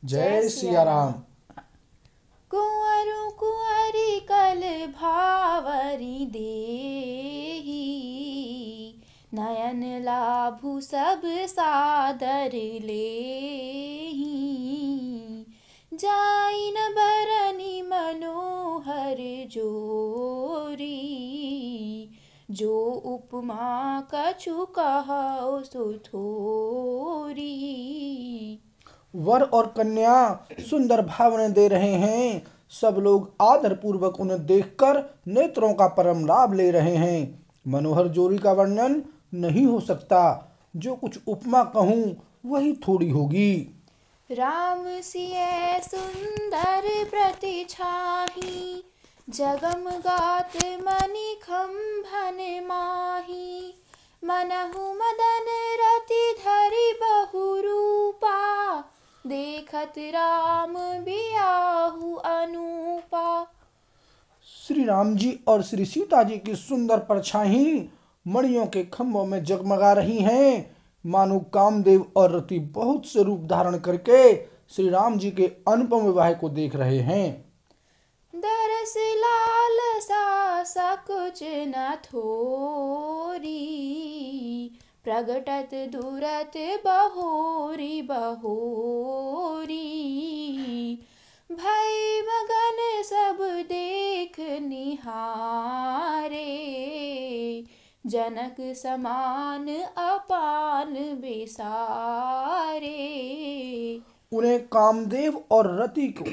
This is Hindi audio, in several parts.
जय सिया राम। कुंवरु कुंवरी कल भावरी देहि, नयन लाभु सब सादर लेहि। जाइन बरनी मनोहर जोरी, जो उपमा कछु कहौ सो थोरी। वर और कन्या सुंदर भावनाएं दे रहे हैं। सब लोग आदर पूर्वक उन्हें देखकर नेत्रों का परम लाभ ले रहे हैं। मनोहर जोड़ी का वर्णन नहीं हो सकता। जो कुछ उपमा कहूँ वही थोड़ी होगी। राम सिय सुंदर प्रतिछाही, जगम गात मनि खंभन माही। मनहु मदन रति धरि बहुरूपा, देखत राम बियाहु अनूपा। श्री राम जी और श्री सीता जी की सुंदर परछाई मणियों के खंभों में जगमगा रही हैं। मानो कामदेव और रति बहुत से रूप धारण करके श्री राम जी के अनुपम विवाह को देख रहे हैं। दरस लाल सा सकुच न थोरी, प्रगटत दूरत बहोरी बहोरी। भई मगन सब देख निहारे, जनक समान अपान बेसारे। उन्हें कामदेव और रति को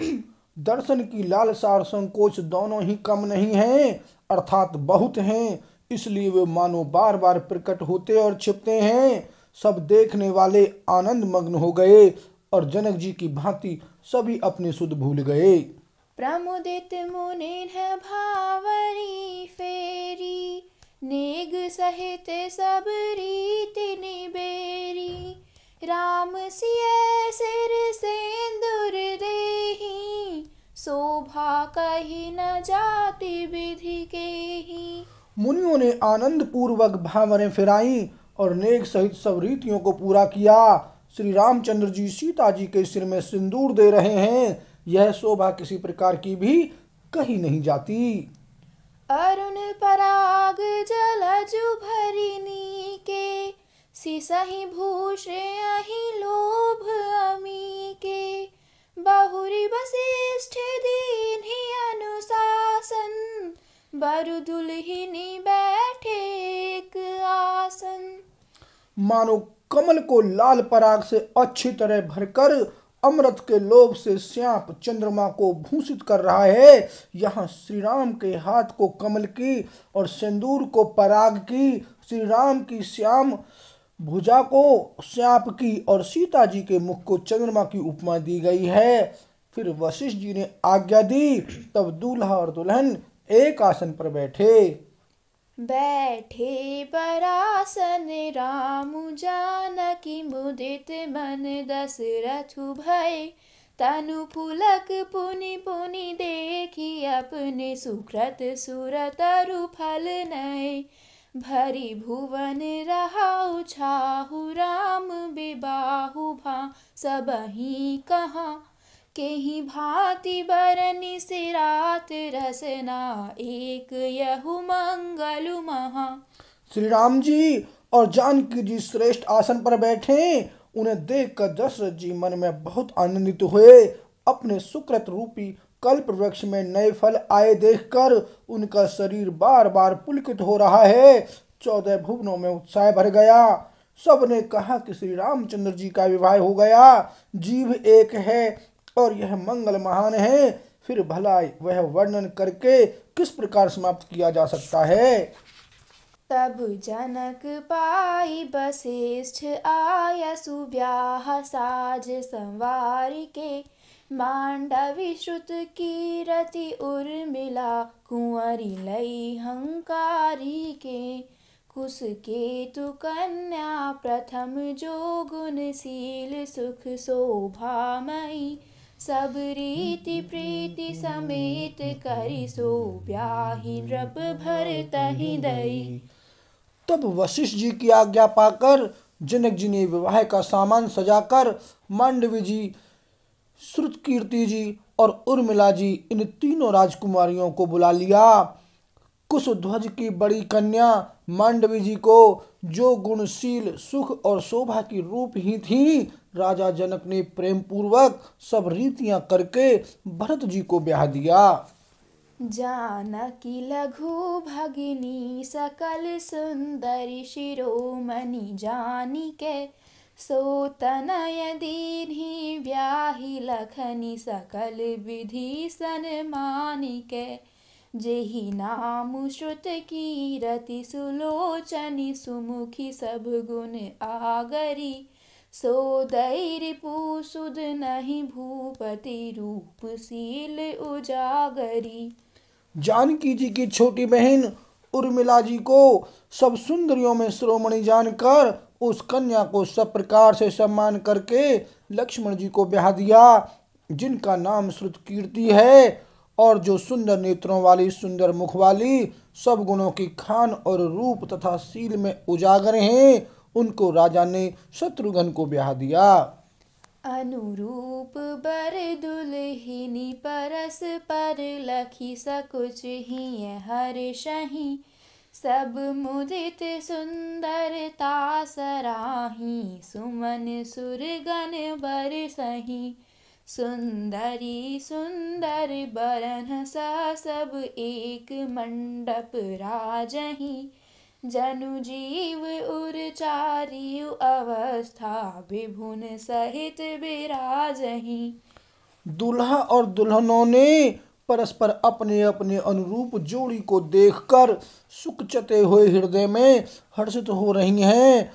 दर्शन की लालसा और संकोच दोनों ही कम नहीं हैं, अर्थात बहुत हैं। इसलिए वे मानो बार बार प्रकट होते और छिपते हैं। सब देखने वाले आनंद मग्न हो गए और जनक जी की भांति सभी अपने सुध भूल गए। प्रमुदित मुनिन्ह भावरी फेरी, नेग सहित सब रीति निबेरी। राम सिय सिर सेंदुर देहि, शोभा कही न जाति विधि केहि। मुनियों ने आनंद पूर्वक भावरें फिराई और नेक सहित सब रीतियों को पूरा किया। श्री रामचंद्र जी सीता जी के सिर में सिंदूर दे रहे हैं। यह शोभा किसी प्रकार की भी कही नहीं जाती। अरुण पराग जलजु भरिनी के, सिसहि भूष अहि लोभ अमी के। बहुरी वशिष्ठ दीन्हि अनुशासन, बरु दुल्हिनी बैठे एक आसन। मानो कमल को लाल पराग से अच्छी तरह भरकर अमृत के लोभ से श्याप चंद्रमा को भूषित कर रहा है। यहाँ श्री राम के हाथ को कमल की और सिंदूर को पराग की, श्री राम की श्याम भुजा को श्याप की और सीता जी के मुख को चंद्रमा की उपमा दी गई है। फिर वशिष्ठ जी ने आज्ञा दी, तब दूल्हा और दुल्हन एक आसन पर बैठे। बैठे बरासन रामु जानकी, मुदित मन दशरथु भय। तनु पुलक पुनि पुनि देखी, अपने सुकृत सुरतरु फल नय। भरी भुवन रहाउ छाहु, राम बिबाहु भा सबहि कहाँ। केहि भांति बरनि सिरात रसना, एक यहु मंगलु महा। श्री राम जी और जानकी जी श्रेष्ठ आसन पर बैठे। उन्हें देखकर दशरथ जी मन में बहुत आनंदित हुए। अपने सुकृत रूपी कल्प वृक्ष में नए फल आए देखकर उनका शरीर बार बार पुलकित हो रहा है। 14 भुवनों में उत्साह भर गया। सबने कहा कि श्री रामचंद्र जी का विवाह हो गया। जीव एक है और यह मंगल महान है। फिर भला वह वर्णन करके किस प्रकार समाप्त किया जा सकता है। तब जनक पाई वशिष्ठ आया, सुब्याह साज संवारी के। मांडवी श्रुत की रति उर्मिला, कुंवरी लई हंकारी के। कुश केतु कन्या प्रथम जो गुणशील, सुख शोभामयी। सब रीति प्रीति समेत करि, सो ब्याहि नृप भरतहि दई। तब वशिष्ठ जी की आज्ञा पाकर जनक जी ने विवाह का सामान सजाकर मांडवी जी श्रुतकीर्ति जी और उर्मिला जी इन तीनों राजकुमारियों को बुला लिया। कुशध्वज की बड़ी कन्या मांडवी जी को, जो गुणशील, सुख और शोभा की रूप ही थी, राजा जनक ने प्रेम पूर्वक सब रीतियां करके भरत जी को ब्याह दिया। जानकी लघु भगिनी सकल सुंदरी शिरोमणि जानिके, सो तनय दीन्ही ब्याही लखनी सकल विधि सन्मानिके। जेहि नाम श्रुत कीरति सुलोचनी, सुमुखी सब गुण आगरी, सो दैर पुसुद नहीं भूपति, रूपशील उजागरी। जानकी जी की छोटी बहन उर्मिला जी को सब सुंदरियों में शिरोमणि जानकर उस कन्या को सब प्रकार से सम्मान करके लक्ष्मण जी को ब्याह दिया, जिनका नाम श्रुतकीर्ति है, और जो सुंदर नेत्रों वाली, सुंदर मुख वाली, सब गुणों की खान और रूप तथा शील में उजागर हैं, उनको राजा ने शत्रुघ्न को ब्याह दिया। अनुरूप बर दुल्हिनी परस पर, लखी सकुच ही हर्षहि, सब मुदित सुंदरता सराही, सुमन सुरगन बरसहि। सुंदरी सुंदर बरन सा सब, एक मंडप राजहि, जनु जीव उरचारियु अवस्था, विभुन सहित विराजहि। दूल्हा और दुल्हनों ने परस्पर अपने अपने अनुरूप जोड़ी को देखकर सुखचते हुए हृदय में हर्षित हो रही हैं।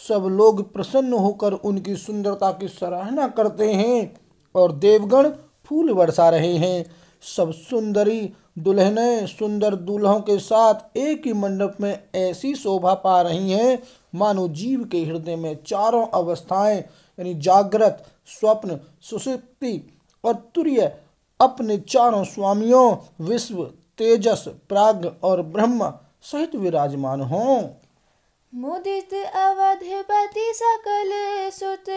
सब लोग प्रसन्न होकर उनकी सुंदरता की सराहना करते हैं और देवगण फूल बरसा रहे हैं। सब सुंदरी दुल्हनें सुंदर दूल्हों के साथ एक ही मंडप में ऐसी शोभा पा रही हैं, मानो जीव के हृदय में चारों अवस्थाएं यानी जागृत, स्वप्न, सुषुप्ति और तुर्य अपने चारों स्वामियों विश्व, तेजस, प्राज्ञ और ब्रह्म सहित विराजमान हों। मुदित अवधपति सकल सुत,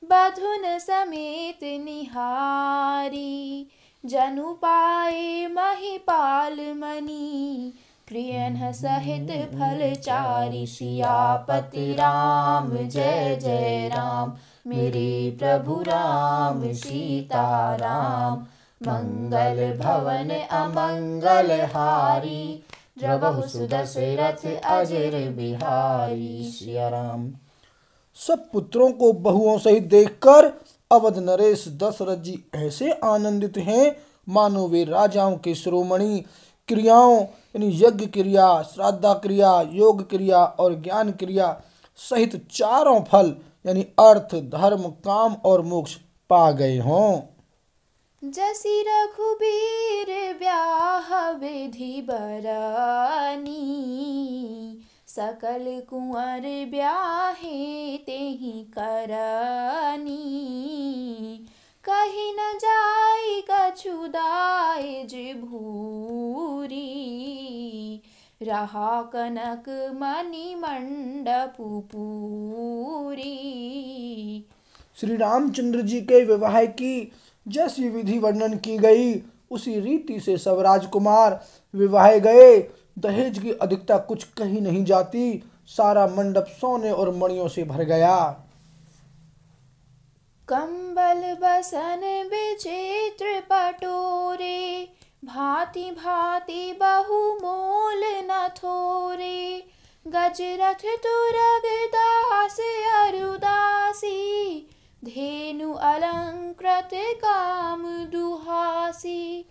बधुन समेत निहारी, जनु पाए महिपाल मणि, प्रियन सहित फलचारी। सियापति राम जय जय राम, मेरे प्रभु राम सीता राम, मंगल भवन अमंगल हारी, द्रवहु सुदशरथ अजर बिहारी। सिया राम। सब पुत्रों को बहुओं सहित देखकर अवध नरेश दशरथ जी ऐसे आनंदित हैं, मानो वे राजाओं के शिरोमणि। क्रियाओं यानी यज्ञ क्रिया, श्राद्धा क्रिया, योग क्रिया और ज्ञान क्रिया सहित चारों फल यानी अर्थ, धर्म, काम और मोक्ष पा गए हों। जसी रघुबीर ब्याह विधि बरनी, सकल कुंवर ब्याहे तेहि करनी। कहीं न जाई कछु दायज भूरी, रहा कनक मणि मंडप पूरी। श्री रामचंद्र जी के विवाह की जैसी विधि वर्णन की गई, उसी रीति से सब राजकुमार विवाहे गए। दहेज की अधिकता कुछ कही नहीं जाती। सारा मंडप सोने और मणियों से भर गया। कंबल बसन विचित्र पटोरे, भांति भांति बहुमोल न थोरे। गजरथ तुरग दास अरुदासी, धेनु अलंकृत काम दुहासी।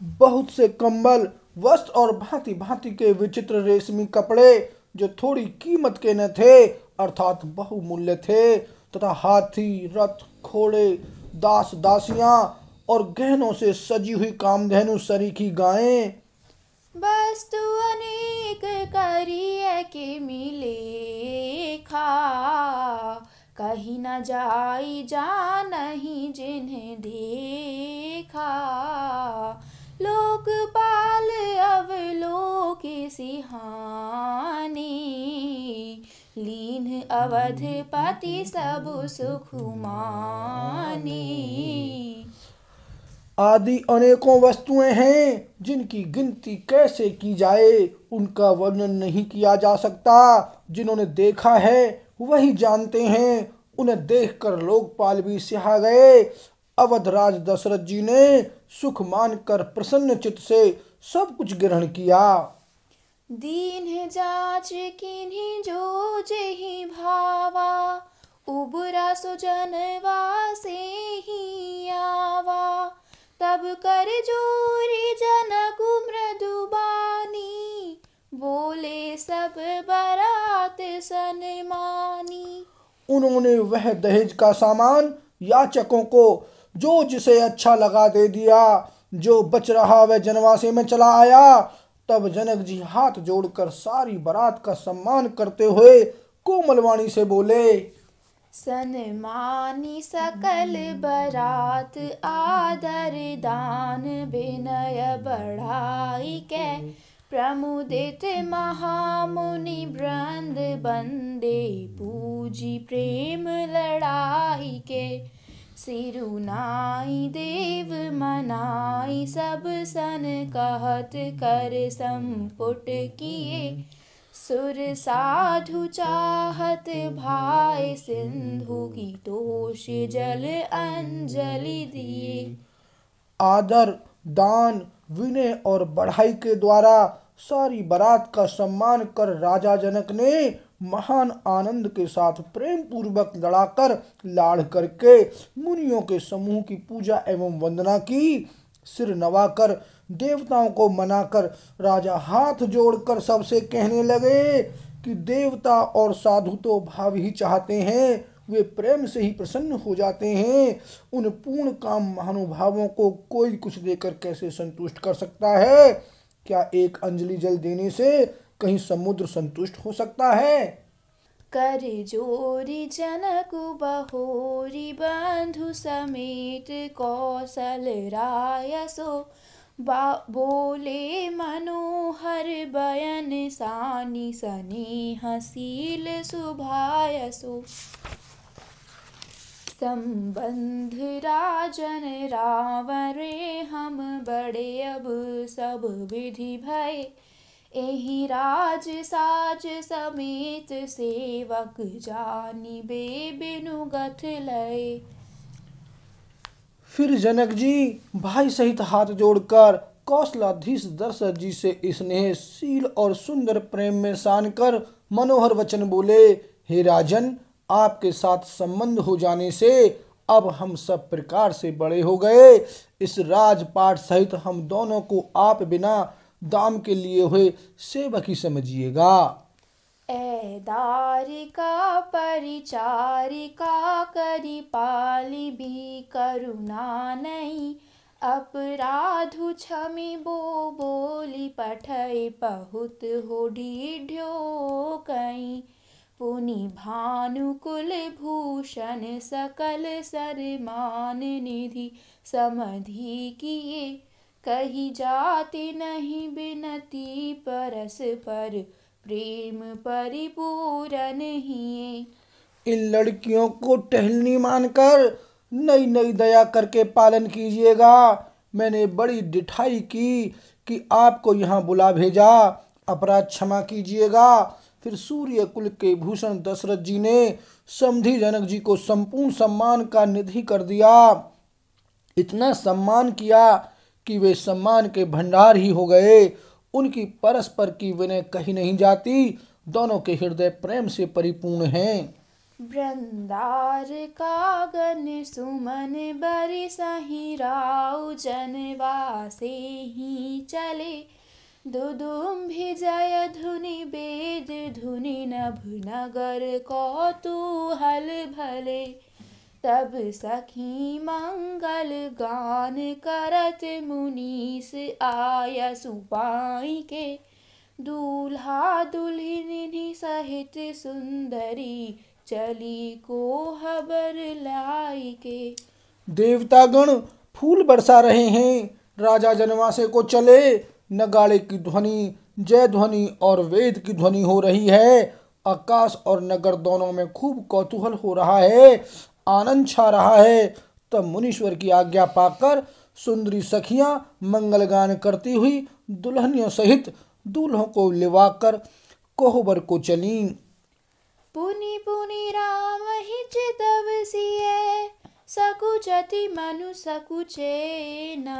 बहुत से कंबल, वस्त्र और भांति भांति के विचित्र रेशमी कपड़े जो थोड़ी कीमत के न थे अर्थात बहुमूल्य थे, तथा हाथी, रथ, घोड़े, दास दासियां और गहनों से सजी हुई कामधेनु सरीखी गायें। वस्तु अनेक करिय के मिले खा, कहीं न जाई जानहि जिन्हें देखा। लोकपाल अवलोक सिहानी, लीन अवधपति सब सुख मानी। आदि अनेकों वस्तुएं हैं जिनकी गिनती कैसे की जाए, उनका वर्णन नहीं किया जा सकता। जिन्होंने देखा है वही जानते हैं, उन्हें देखकर लोकपाल भी सिहा गए। अवधराज दशरथ जी ने सुख मानकर प्रसन्न चित्त से सब कुछ ग्रहण किया। दीन जाच किन्हीं जो जेहि भावा, उबरा सुजनवा से ही आवा। तब कर जोरी जनक मृदुबानी, बोले सब बरात सनमानी। उन्होंने वह दहेज का सामान याचकों को जो जिसे अच्छा लगा दे दिया। जो बच रहा वह जनवासे में चला आया। तब जनक जी हाथ जोड़कर सारी बारात का सम्मान करते हुए कोमलवाणी से बोले, सनमानी सकल बरात, आदर दान विनय बढ़ाई के। प्रमुदित महामुनि वृंद बंदे, पूजी प्रेम लड़ाई के। सिरुनाई देव मनाई, सब सन कहत कर संपुट किए। सुर साधु चाहत भाई, सिंधु की तोष जल अंजलि दिए। आदर दान विनय और बढ़ाई के द्वारा सारी बारात का सम्मान कर राजा जनक ने महान आनंद के साथ प्रेम पूर्वक लड़ाकर लाड़ करके मुनियों के समूह की पूजा एवं वंदना की। सिर नवाकर देवताओं को मनाकर राजा हाथ जोड़कर सबसे कहने लगे कि देवता और साधु तो भाव ही चाहते हैं, वे प्रेम से ही प्रसन्न हो जाते हैं। उन पूर्ण काम महानुभावों को कोई कुछ देकर कैसे संतुष्ट कर सकता है? क्या एक अंजलि जल देने से कहीं समुद्र संतुष्ट हो सकता है? कर जोरी जनक बहोरी, बंधु समेत कौशल राय सो। बोले मनोहर बयन, सानी स्नेहशील सुभायसो। संबंध राजन रावण रे, हम बड़े अब सब विधि भय। एहि राज साज समेत, सेवक जानी बे बिनु गथ लय। फिर जनक जी भाई सहित हाथ जोड़कर कौशलाधीश दशरथ जी से स्नेहशील और सुंदर प्रेम में सान कर मनोहर वचन बोले, हे राजन, आपके साथ संबंध हो जाने से अब हम सब प्रकार से बड़े हो गए। इस राजपाट सहित हम दोनों को आप बिना दाम के लिए हुए सेवक ही समझिएगा। दारिका परिचारिका, करी पाली भी करुणा नहीं। अपराधु क्षमी बो बोली, पठय बहुत हो ढीढ़ो कहीं। पुनि भानुकुल भूषण, सकल सरमान निधि समधि किए। कही जाति नहीं बिनती, परस पर प्रेम परिपूरन हिए। इन लड़कियों को टहलनी मानकर नई नई दया करके पालन कीजिएगा। मैंने बड़ी डिठाई की कि आपको यहाँ बुला भेजा, अपराध क्षमा कीजिएगा। फिर सूर्य कुल के भूषण दशरथ जी ने समधी जनक जी को संपूर्ण सम्मान का निधि कर दिया। इतना सम्मान किया कि वे सम्मान के भंडार ही हो गए। उनकी परस्पर की विनय कही नहीं जाती। दोनों के हृदय प्रेम से परिपूर्ण हैं। वृंदार कागन सुमन बरि सही, राउ जनवासे ही चले। दुदुम्भि जय धुनि वेद धुनि, नभ नगर कौतूहल भले। तब सखी मंगल गान करत, मुनीस आय सुपाई के। दूल्हा दुल्हनी सहित सुंदरी, चली को खबर लाई के। देवतागण फूल बरसा रहे हैं। राजा जनवासे को चले। नगाड़े की ध्वनि, जय ध्वनि और वेद की ध्वनि हो रही है। आकाश और नगर दोनों में खूब कौतूहल हो रहा है, आनंद छा रहा है। तब मुनीश्वर की आज्ञा पाकर सुंदरी सखियां मंगल गान करती हुई दुल्हनियों सहित दूल्हों को लिवाकर कोहबर को चलीं। पुनि पुनि राम ही चितवसिए सकुचति मनु सकुचेना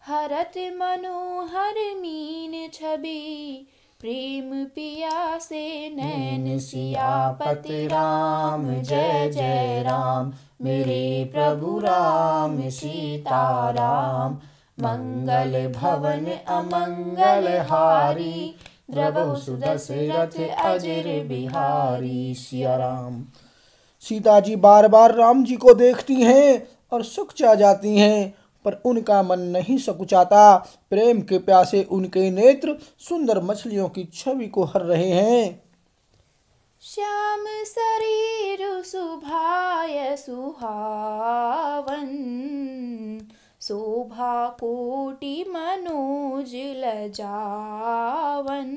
हरत मनोहर मीन छवि प्रेम पिया से नैन सियापति राम जय जय राम मेरे प्रभु राम सीताराम मंगल भवन अमंगल हारी द्रवहु सुदशरथ अजर बिहारी। सिया राम। सीता जी बार बार राम जी को देखती हैं और सुखचा जाती हैं, पर उनका मन नहीं सकुचाता। प्रेम के प्यासे उनके नेत्र सुंदर मछलियों की छवि को हर रहे हैं। श्याम शरीर सुभाय सुहावन शोभा कोटि मनोज लजावन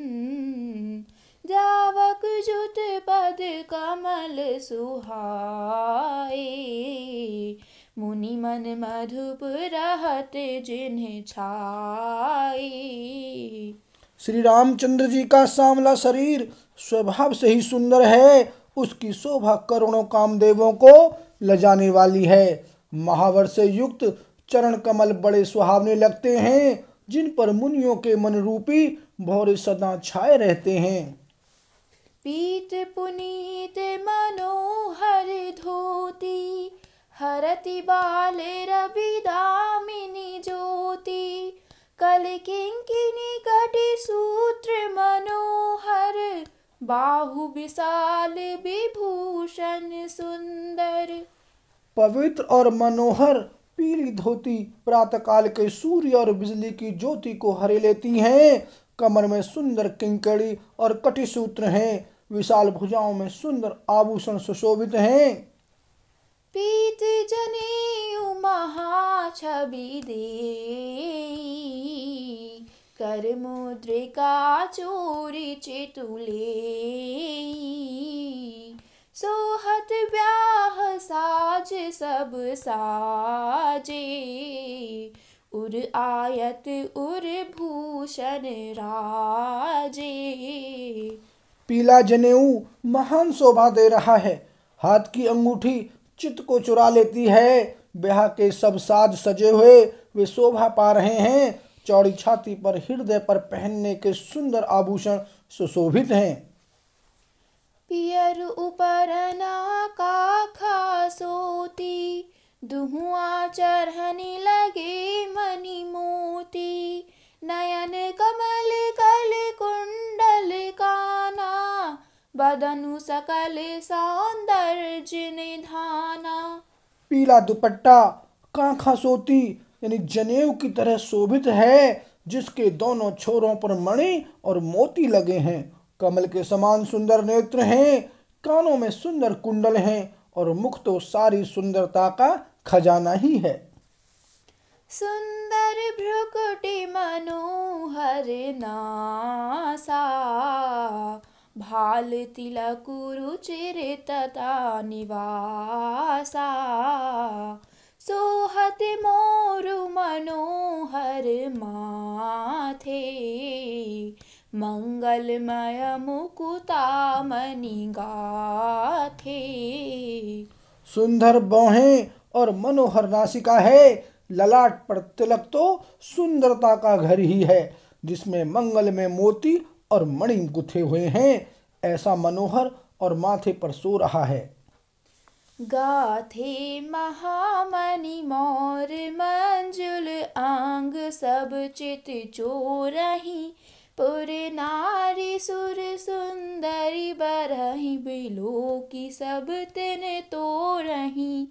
जावक जुत पद कमल सुहाए मुनि मन मधुप रहत जिन्ह छाए। श्री रामचंद्र जी का सांवला शरीर स्वभाव से ही सुंदर है। उसकी शोभा करोड़ों कामदेवों को लजाने वाली है। महावर से युक्त चरण कमल बड़े सुहावने लगते हैं, जिन पर मुनियों के मन रूपी भौरे सदा छाए रहते हैं। पीत पुनीत मनोहर धोती हरति बाल रवि दामिनी ज्योति कल किंकिनी कटि सूत्र मनोहर बाहु विशाल विभूषण सुंदर। पवित्र और मनोहर पीली धोती प्रातःकाल के सूर्य और बिजली की ज्योति को हरे लेती हैं। कमर में सुंदर किंकड़ी और कटिसूत्र हैं। विशाल भुजाओं में सुंदर आभूषण सुशोभित हैं। पीत जनेऊ महाछवि देई कर मुद्रिका चोरी चितुले सोहत ब्याह साज सब साजे उर आयत उर भूषण राजे। पीला जनेऊ महान शोभा दे रहा है। हाथ की अंगूठी चित्त को चुरा लेती है। ब्याह के सब साज सजे हुए वे शोभा पा रहे हैं। चौड़ी छाती पर हृदय पर पहनने के सुंदर आभूषण सुशोभित हैं। पियर उपरना का खासोती दुहुआ चरहनी लगे मणि मोती नयन कमल कल कुंडल काना बदनु सकल सौंदर्य निधाना। पीला दुपट्टा कांखा सोती यानी जनेऊ की तरह शोभित है, जिसके दोनों छोरों पर मणि और मोती लगे हैं। कमल के समान सुंदर नेत्र हैं। कानों में सुंदर कुंडल हैं और मुख तो सारी सुंदरता का खजाना ही है। सुंदर भ्रुकुटि मनोहर नासा भाल तिलक रुचिर तथा निवासा सोहत मोरु मनोहर माथे मंगलमय मुकुता मणि गाथे। सुंदर बाहें और मनोहर नासिका है। ललाट पर तिलक तो सुंदरता का घर ही है, जिसमें मंगल में मोती और मणि गुथे हुए हैं। ऐसा मनोहर और माथे पर सो रहा है। गाथे महामणि मोर मंजुल आंग सब चित चोरही पुर नारी सुर सुंदरी बरही बिलो की सब तिन तोरही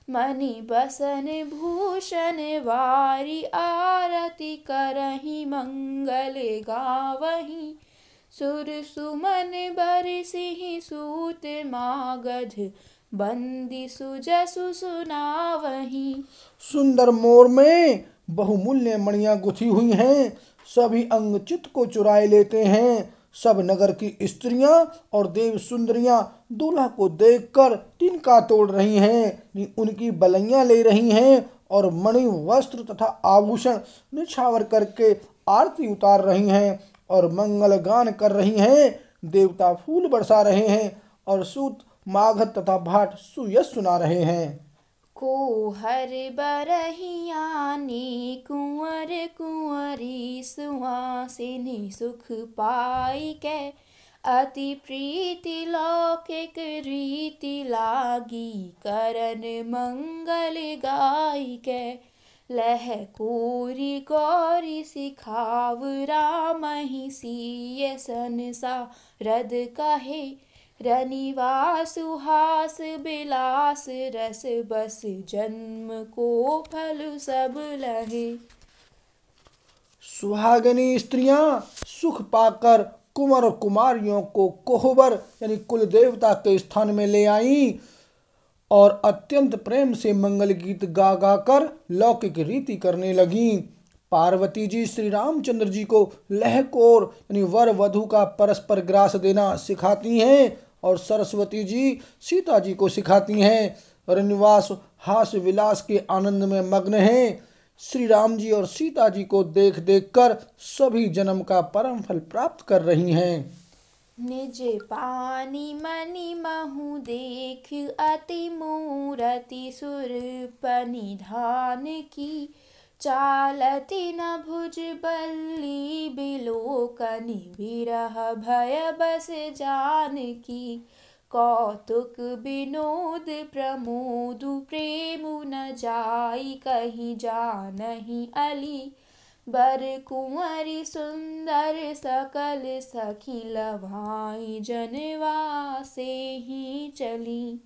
मणि बसन भूषण वारी आरती करही मंगल गावही सुर सुमन बरसिहि सूत मागध बंदी सुजसु सुनावही। सुंदर मोर में बहुमूल्य मणियां गुथी हुई हैं। सभी अंग चित्त को चुराए लेते हैं। सब नगर की स्त्रियां और देव सुंदरियां दूल्हा को देखकर तिनका तोड़ रही हैं, उनकी बलैयां ले रही हैं और मणि वस्त्र तथा आभूषण निछावर करके आरती उतार रही हैं और मंगल गान कर रही हैं। देवता फूल बरसा रहे हैं और सूत मागध तथा भाट सुयश सुना रहे हैं। को हर बरहियानी कुंवर कुंवरी सुहासिनी सुख पाई के अति प्रीति लौकिक रीति लागी करन मंगल गाई के लह कोरी गौरी सिखाव राम ही सीय संसा रद कहे रनिवा सुहास बिलास रस बस जन्म को फल सब लहे। सुहागिनी स्त्रियां सुख पाकर कुंवर और कुमारियों को कोहबर यानी कुल देवता के स्थान में ले आईं और अत्यंत प्रेम से मंगल गीत गा गा कर लौकिक रीति करने लगीं। पार्वती जी श्री रामचंद्र जी को लहकोर यानी वर वधु का परस्पर ग्रास देना सिखाती हैं और सरस्वती जी सीता जी को सिखाती हैं। रनिवास हास विलास के आनंद में मग्न हैं। श्री राम जी और सीता जी को देख देख कर सभी जन्म का परम फल प्राप्त कर रही हैं। निज पानी मणि महु देख अति मूरति सुर पनिधान की चालती न भुज बल्ली बिलोकनि विरह भय बस जान की कौतुक विनोद प्रमोद प्रेम न जाई कहीं जानहि अली बर कुंवरी सुंदर सकल सखी लभाई जनवा से ही चली।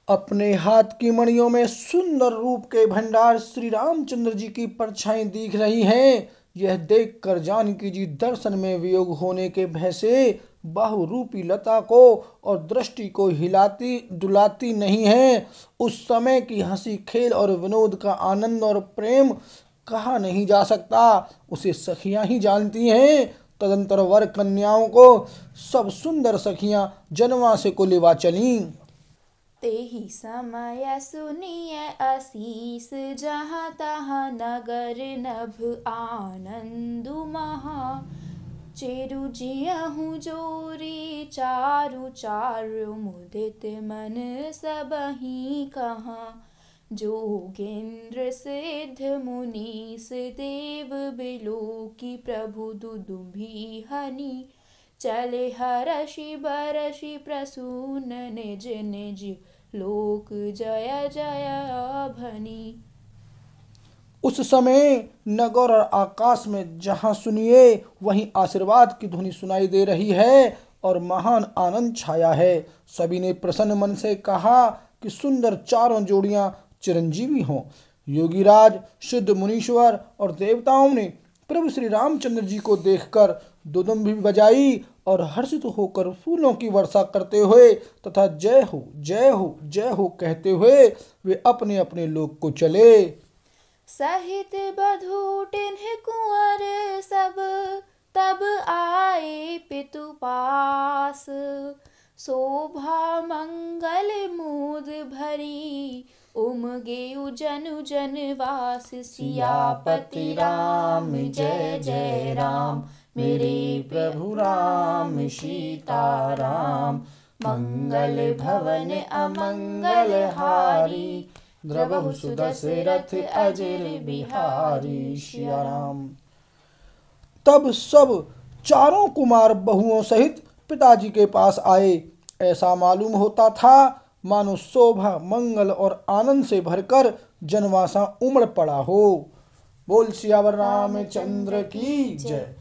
अपने हाथ की मणियों में सुंदर रूप के भंडार श्री रामचंद्र जी की परछाई दिख रही हैं। यह देखकर जानकी जी दर्शन में वियोग होने के भय से बहुरूपी लता को और दृष्टि को हिलाती डुलाती नहीं है। उस समय की हंसी खेल और विनोद का आनंद और प्रेम कहा नहीं जा सकता, उसे सखियां ही जानती हैं। तदंतर वर कन्याओं को सब सुंदर सखियां जनवा से को लेवा चलीं। तेहि समय सुनिय आशीष जहाँ तहाँ नगर नभ आनंदु महा चेरु जियहु जोरी चारु चारु मुदित मन सबहि कहाँ जोगेंद्र सिद्ध मुनीस देव बिलोकी प्रभु दुदुम्भी हनि चले हर्षि बरषि प्रसून निज निज लोक जय जय भनी। उस समय नगर और आकाश में जहां सुनिए वहीं आशीर्वाद की ध्वनि सुनाई दे रही है और महान आनंद छाया है। सभी ने प्रसन्न मन से कहा कि सुंदर चारों जोड़ियां चिरंजीवी हों। योगीराज शुद्ध मुनीश्वर और देवताओं ने प्रभु श्री रामचंद्र जी को देखकर दुदुम्भी बजाई और हर्षित होकर फूलों की वर्षा करते हुए तथा जय हो जय हो जय हो कहते हुए वे अपने अपने लोक को चले। सहित बधू टिन्ह कुंवर सब तब आए पितु पास शोभा मंगल मोद भरी उमगे जनु जनवास सियापति राम जय जय राम मेरे प्रभु राम सीता राम मंगल भवन अमंगल हारी द्रवहु सुदशरथ अजर बिहारी सिया राम। तब सब चारों कुमार बहुओं सहित पिताजी के पास आए। ऐसा मालूम होता था मानो शोभा मंगल और आनंद से भरकर जनवासा उमड़ पड़ा हो। बोल सियावर रामचंद्र की जय।